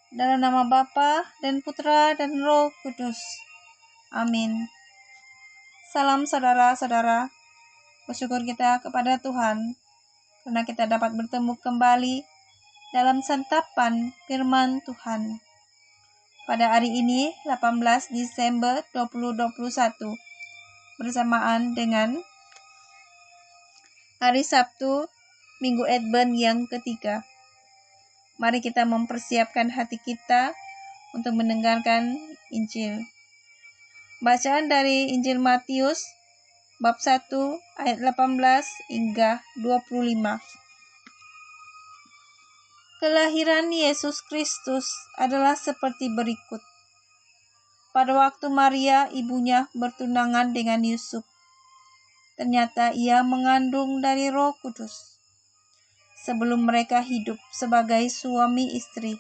Dalam nama Bapa dan Putra dan Roh Kudus. Amin. Salam saudara-saudara. Bersyukur kita kepada Tuhan karena kita dapat bertemu kembali dalam santapan firman Tuhan. Pada hari ini 18 Desember 2021 bersamaan dengan hari Sabtu Minggu Advent yang ketiga. Mari kita mempersiapkan hati kita untuk mendengarkan Injil. Bacaan dari Injil Matius bab 1 ayat 18 hingga 25. Kelahiran Yesus Kristus adalah seperti berikut. Pada waktu Maria ibunya bertunangan dengan Yusuf, ternyata ia mengandung dari Roh Kudus. Sebelum mereka hidup sebagai suami istri.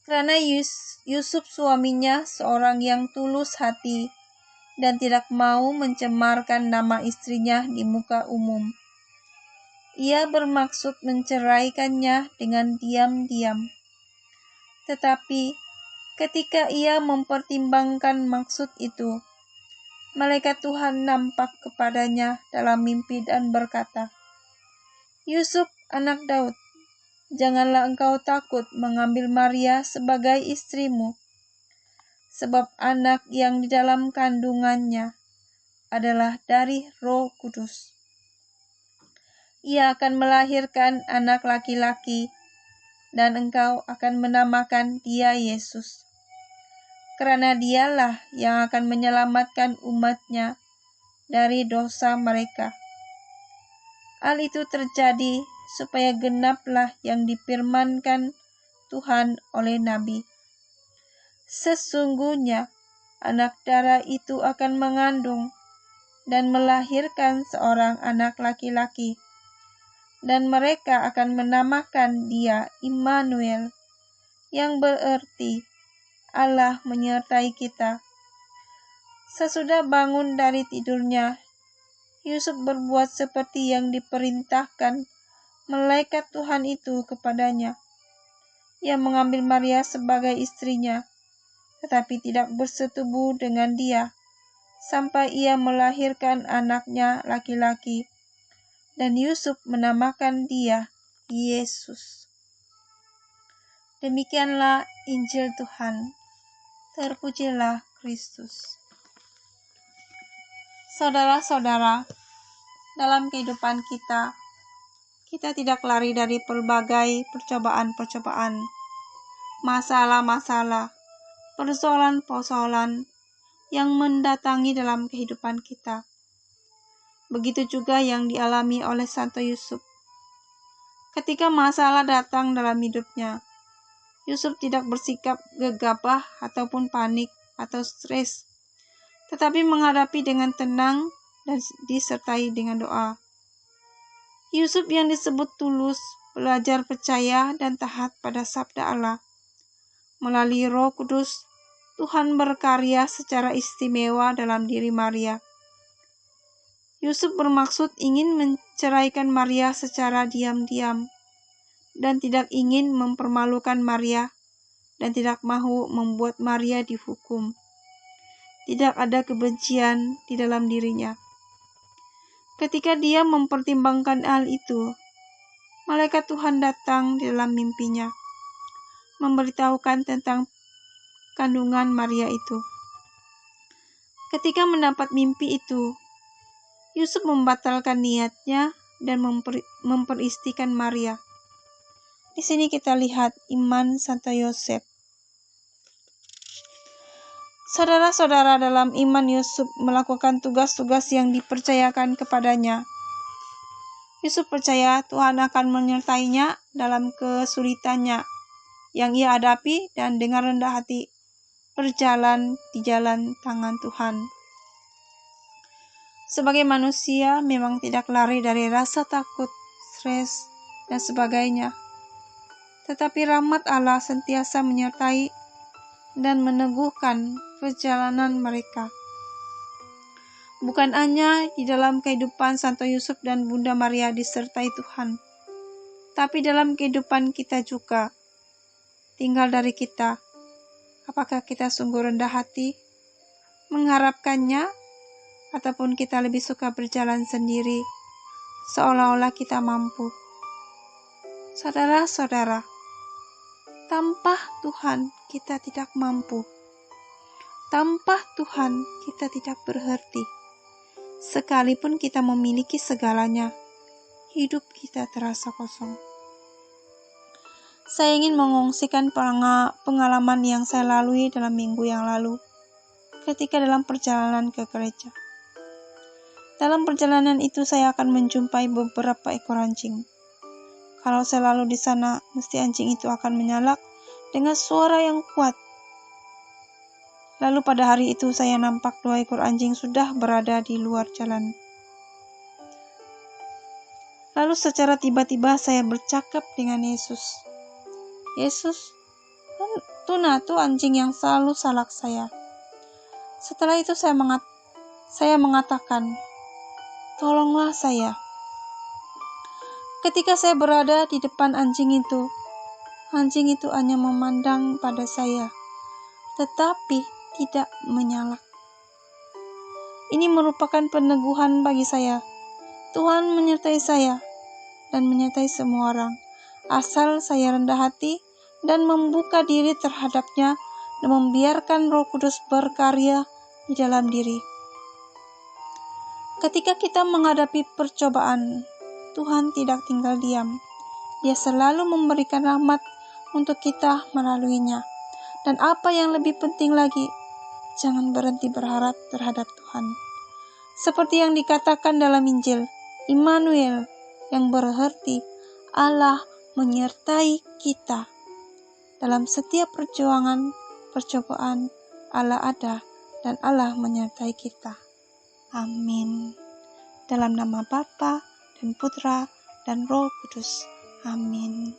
Karena Yusuf suaminya seorang yang tulus hati dan tidak mau mencemarkan nama istrinya di muka umum. Ia bermaksud menceraikannya dengan diam-diam. Tetapi ketika ia mempertimbangkan maksud itu, malaikat Tuhan nampak kepadanya dalam mimpi dan berkata, "Yusuf, anak Daud, janganlah engkau takut mengambil Maria sebagai istrimu, sebab anak yang di dalam kandungannya adalah dari Roh Kudus. Ia akan melahirkan anak laki-laki, dan engkau akan menamakan dia Yesus, karena dialah yang akan menyelamatkan umat-Nya dari dosa mereka. Hal itu terjadi supaya genaplah yang difirmankan Tuhan oleh Nabi. Sesungguhnya anak darah itu akan mengandung dan melahirkan seorang anak laki-laki, dan mereka akan menamakan dia Immanuel, yang berarti Allah menyertai kita." Sesudah bangun dari tidurnya, Yusuf berbuat seperti yang diperintahkan malaikat Tuhan itu kepadanya. Ia mengambil Maria sebagai istrinya, tetapi tidak bersetubuh dengan dia, sampai ia melahirkan anaknya laki-laki, dan Yusuf menamakan dia Yesus. Demikianlah Injil Tuhan. Terpujilah Kristus. Saudara-saudara, dalam kehidupan kita tidak lari dari berbagai percobaan-percobaan, masalah-masalah, persoalan-persoalan yang mendatangi dalam kehidupan kita. Begitu juga yang dialami oleh Santo Yusuf. Ketika masalah datang dalam hidupnya, Yusuf tidak bersikap gegabah ataupun panik atau stres, tetapi menghadapi dengan tenang dan disertai dengan doa. Yusuf yang disebut tulus, belajar percaya dan taat pada sabda Allah. Melalui Roh Kudus, Tuhan berkarya secara istimewa dalam diri Maria. Yusuf bermaksud ingin menceraikan Maria secara diam-diam dan tidak ingin mempermalukan Maria dan tidak mau membuat Maria dihukum. Tidak ada kebencian di dalam dirinya. Ketika dia mempertimbangkan hal itu, malaikat Tuhan datang di dalam mimpinya, memberitahukan tentang kandungan Maria itu. Ketika mendapat mimpi itu, Yusuf membatalkan niatnya dan memperistikan Maria. Di sini kita lihat iman Santo Yosef. Saudara-saudara, dalam iman Yusuf melakukan tugas-tugas yang dipercayakan kepadanya. Yusuf percaya Tuhan akan menyertainya dalam kesulitannya yang ia hadapi dan dengan rendah hati berjalan di jalan tangan Tuhan. Sebagai manusia memang tidak lari dari rasa takut, stres, dan sebagainya. Tetapi rahmat Allah sentiasa menyertai dan meneguhkan perjalanan mereka. Bukan hanya di dalam kehidupan Santo Yusuf dan Bunda Maria disertai Tuhan, tapi dalam kehidupan kita juga. tinggal dari kita, apakah kita sungguh rendah hati mengharapkannya, ataupun kita lebih suka berjalan sendiri, seolah-olah kita mampu. Saudara-saudara, tanpa Tuhan kita tidak mampu. Tanpa Tuhan kita tidak berarti. Sekalipun kita memiliki segalanya, hidup kita terasa kosong. Saya ingin mengungsikan pengalaman yang saya lalui dalam minggu yang lalu, ketika dalam perjalanan ke gereja. Dalam perjalanan itu saya akan menjumpai beberapa ekor anjing. Kalau saya lalu di sana, mesti anjing itu akan menyalak dengan suara yang kuat. Lalu pada hari itu saya nampak 2 ekor anjing sudah berada di luar jalan. Lalu secara tiba-tiba saya bercakap dengan Yesus. Yesus, tuna tuh anjing yang selalu salak saya. Setelah itu saya mengatakan, tolonglah saya. Ketika saya berada di depan anjing itu hanya memandang pada saya, tetapi tidak menyalak. Ini merupakan peneguhan bagi saya. Tuhan menyertai saya dan menyertai semua orang, asal saya rendah hati dan membuka diri terhadapnya dan membiarkan Roh Kudus berkarya di dalam diri. Ketika kita menghadapi percobaan, Tuhan tidak tinggal diam. Dia selalu memberikan rahmat untuk kita melaluinya. Dan apa yang lebih penting lagi, jangan berhenti berharap terhadap Tuhan. Seperti yang dikatakan dalam Injil, Immanuel, yang berarti Allah menyertai kita. Dalam setiap percobaan, Allah ada dan Allah menyertai kita. Amin. Dalam nama Bapa dan Putra dan Roh Kudus. Amin.